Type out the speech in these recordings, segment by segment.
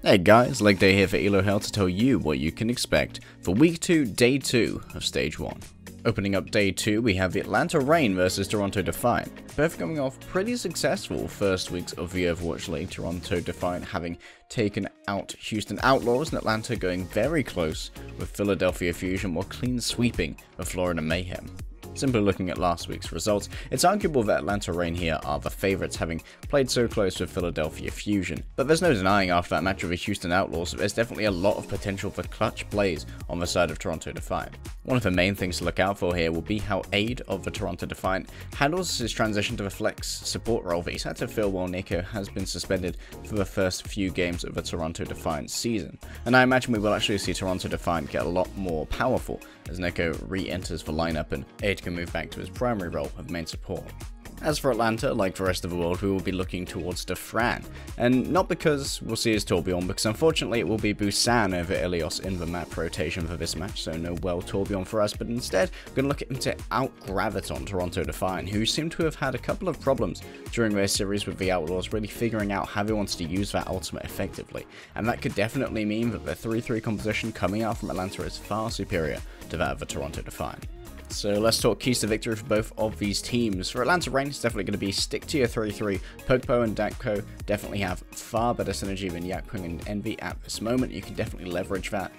Hey guys, LEGDAY here for Elo Hell to tell you what you can expect for Week 2, Day 2 of Stage 1. Opening up Day 2, we have the Atlanta Reign versus Toronto Defiant. Both coming off pretty successful first weeks of the Overwatch League, Toronto Defiant having taken out Houston Outlaws and Atlanta going very close with Philadelphia Fusion while clean sweeping of Florida Mayhem. Simply looking at last week's results, it's arguable that Atlanta Reign here are the favourites, having played so close with Philadelphia Fusion. But there's no denying after that match with the Houston Outlaws that there's definitely a lot of potential for clutch plays on the side of Toronto Defiant. One of the main things to look out for here will be how Aid of the Toronto Defiant handles his transition to the flex support role that he's had to fill while Nico has been suspended for the first few games of the Toronto Defiant season. And I imagine we will actually see Toronto Defiant get a lot more powerful as Nico re-enters the lineup and Aid can move back to his primary role of main support. As for Atlanta, like the rest of the world, we will be looking towards Defran, and not because we'll see his Torbjorn, because unfortunately it will be Busan over Ilios in the map rotation for this match, so no well Torbjorn for us, but instead we're going to look at him to out-graviton Toronto Defiant, who seem to have had a couple of problems during their series with the Outlaws, really figuring out how he wants to use that ultimate effectively, and that could definitely mean that the 3-3 composition coming out from Atlanta is far superior to that of the Toronto Defiant. So let's talk keys to victory for both of these teams. For Atlanta Reign, it's definitely going to be stick to your 3-3. Pokpo and Dakpo definitely have far better synergy than Yakpung and Envy at this moment. You can definitely leverage that.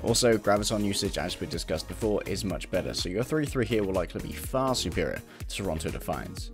Also, Graviton usage, as we discussed before, is much better. So your 3-3 here will likely be far superior to Toronto Defiant.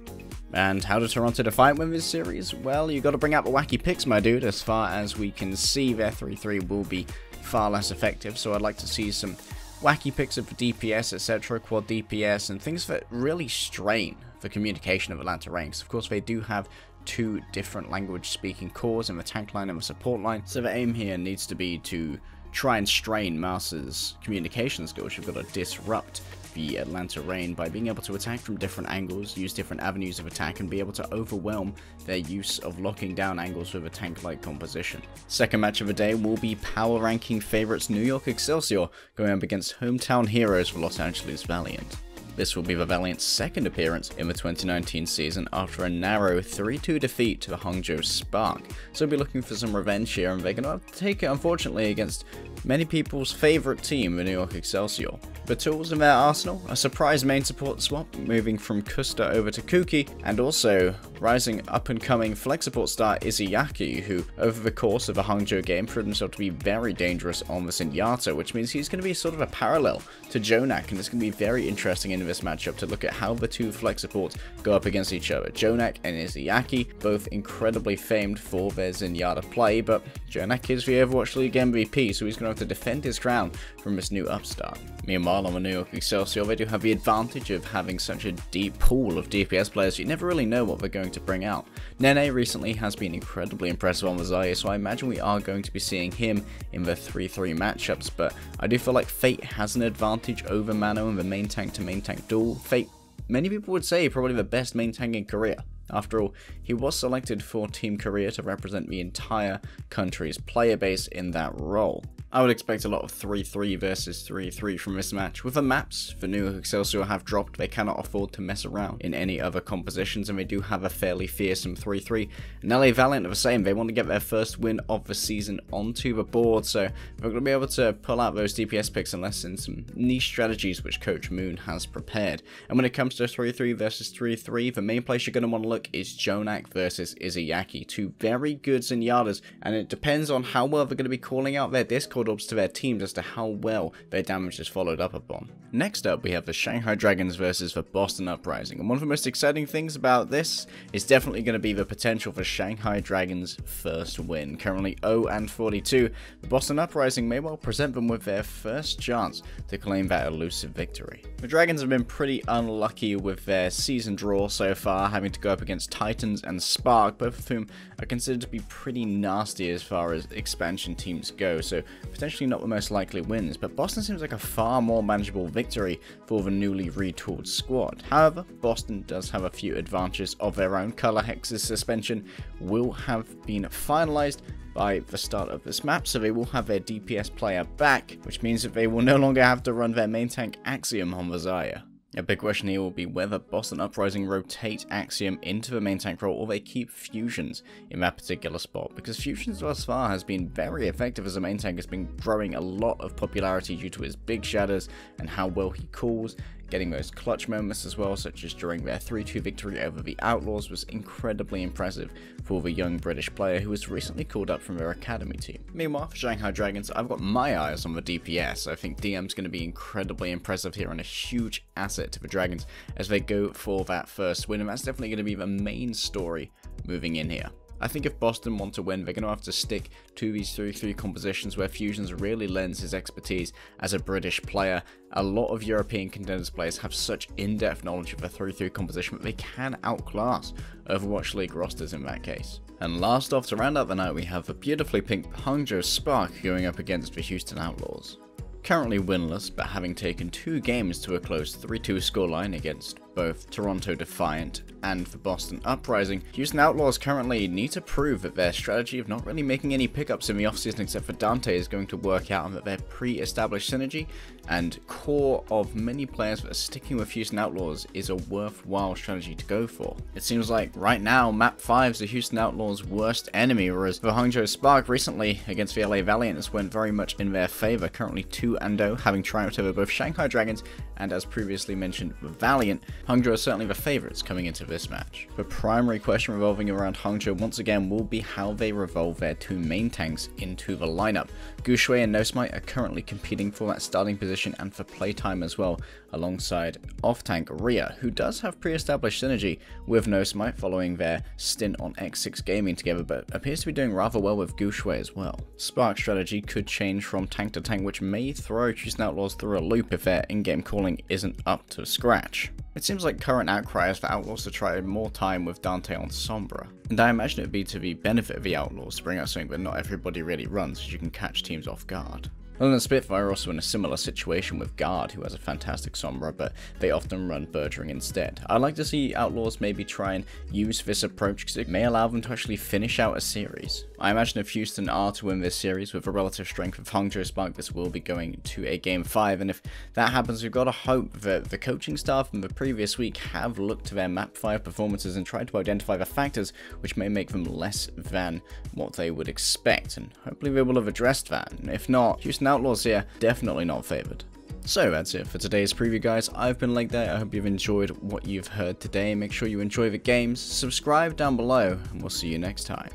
And how did Toronto Defiant win this series? Well, you got to bring out the wacky picks, my dude. As far as we can see, their 3-3 will be far less effective. So I'd like to see some wacky picks of DPS, etc., quad DPS, and things that really strain the communication of Atlanta Reign. Of course, they do have two different language-speaking cores in the tank line and the support line, so the aim here needs to be to try and strain Mouse's communication skills. You've got to disrupt the Atlanta Reign by being able to attack from different angles, use different avenues of attack, and be able to overwhelm their use of locking down angles with a tank-like composition. Second match of the day will be power ranking favourites New York Excelsior going up against hometown heroes for Los Angeles Valiant. This will be the Valiant's second appearance in the 2019 season after a narrow 3-2 defeat to the Hangzhou Spark, so we'll be looking for some revenge here, and they're going to take it, unfortunately, against many people's favourite team, the New York Excelsior. The tools in their arsenal: a surprise main support swap, moving from Kusta over to Kuki, and also rising up-and-coming flex support star Izuyaki, who over the course of the Hangzhou game proved himself to be very dangerous on the Zenyatta, which means he's going to be sort of a parallel to Jonak, and it's going to be very interesting in this matchup to look at how the two flex supports go up against each other. Jonak and Izuyaki, both incredibly famed for their Zenyatta play, but Jonak is the Overwatch League MVP, so he's going to have to defend his crown from this new upstart. Meanwhile, on the New York Excelsior, they do have the advantage of having such a deep pool of DPS players, you never really know what they're going to bring out. Nene recently has been incredibly impressive on the Zarya, so I imagine we are going to be seeing him in the 3-3 matchups, but I do feel like Fate has an advantage over Mano in the main tank to main tank duel. Fate, many people would say, probably the best main tank in Korea. After all, he was selected for Team Korea to represent the entire country's player base in that role. I would expect a lot of 3-3 versus 3-3 from this match. With the maps the New York Excelsior have dropped, they cannot afford to mess around in any other compositions, and they do have a fairly fearsome 3-3. And LA Valiant are the same. They want to get their first win of the season onto the board, so they're going to be able to pull out those DPS picks unless in some niche strategies which Coach Moon has prepared. And when it comes to 3-3 versus 3-3, the main place you're going to want to look is Jonak versus Izuyaki, two very good Zenyatas, and it depends on how well they're going to be calling out their Discord orbs to their teams as to how well their damage is followed up upon. Next up, we have the Shanghai Dragons versus the Boston Uprising, and one of the most exciting things about this is definitely going to be the potential for Shanghai Dragons' first win. Currently 0-42, the Boston Uprising may well present them with their first chance to claim that elusive victory. The Dragons have been pretty unlucky with their season draw so far, having to go up against Titans and Spark, both of whom are considered to be pretty nasty as far as expansion teams go, so potentially not the most likely wins, but Boston seems like a far more manageable victory for the newly retooled squad. However, Boston does have a few advantages of their own. Color Hex's suspension will have been finalized by the start of this map, so they will have their DPS player back, which means that they will no longer have to run their main tank Axiom on the Zarya. A big question here will be whether Boston Uprising rotate Axiom into the main tank role or they keep Fusions in that particular spot, because Fusions thus far has been very effective as a main tank, has been growing a lot of popularity due to his big shadows and how well he calls, getting those clutch moments as well, such as during their 3-2 victory over the Outlaws was incredibly impressive for the young British player who was recently called up from their academy team. Meanwhile, for Shanghai Dragons, I've got my eyes on the DPS. I think DM's going to be incredibly impressive here and a huge asset to the Dragons as they go for that first win, and that's definitely going to be the main story moving in here. I think if Boston want to win, they're going to have to stick to these 3-3 compositions where Fusions really lends his expertise as a British player. A lot of European contenders players have such in-depth knowledge of the 3-3 composition that they can outclass Overwatch League rosters in that case. And last off, to round out the night, we have the beautifully pink Hangzhou Spark going up against the Houston Outlaws. Currently winless, but having taken 2 games to a close 3-2 scoreline against both Toronto Defiant and the Boston Uprising, Houston Outlaws currently need to prove that their strategy of not really making any pickups in the offseason except for Dante is going to work out, and that their pre-established synergy and core of many players that are sticking with Houston Outlaws is a worthwhile strategy to go for. It seems like right now Map 5 is the Houston Outlaws' worst enemy, whereas the Hangzhou Spark recently against the LA Valiant has went very much in their favour, currently 2-0, having triumphed over both Shanghai Dragons and, as previously mentioned, the Valiant. Hangzhou are certainly the favourites coming into this match. The primary question revolving around Hangzhou once again will be how they revolve their 2 main tanks into the lineup. Gushui and Nosmite are currently competing for that starting position and for playtime as well, alongside off-tank Rhea, who does have pre-established synergy with Nosmite following their stint on X6 Gaming together, but appears to be doing rather well with Gushui as well. Spark strategy could change from tank to tank, which may throw Houston Outlaws through a loop if their in-game calling isn't up to scratch. It seems like current outcry is for Outlaws to try more time with Dante on Sombra, and I imagine it would be to the benefit of the Outlaws to bring out something that not everybody really runs, as you can catch teams off guard. Other than Spitfire are also in a similar situation with Guard, who has a fantastic Sombra, but they often run Bergering instead. I'd like to see Outlaws maybe try and use this approach because it may allow them to actually finish out a series. I imagine if Houston are to win this series with the relative strength of Hangzhou Spark, this will be going to a Game 5, and if that happens, we've got to hope that the coaching staff from the previous week have looked to their Map 5 performances and tried to identify the factors which may make them less than what they would expect, and hopefully they will have addressed that. And if not, Houston Outlaws here, definitely not favoured. So that's it for today's preview, guys. I've been LEGDAY. I hope you've enjoyed what you've heard today. Make sure you enjoy the games, subscribe down below, and we'll see you next time.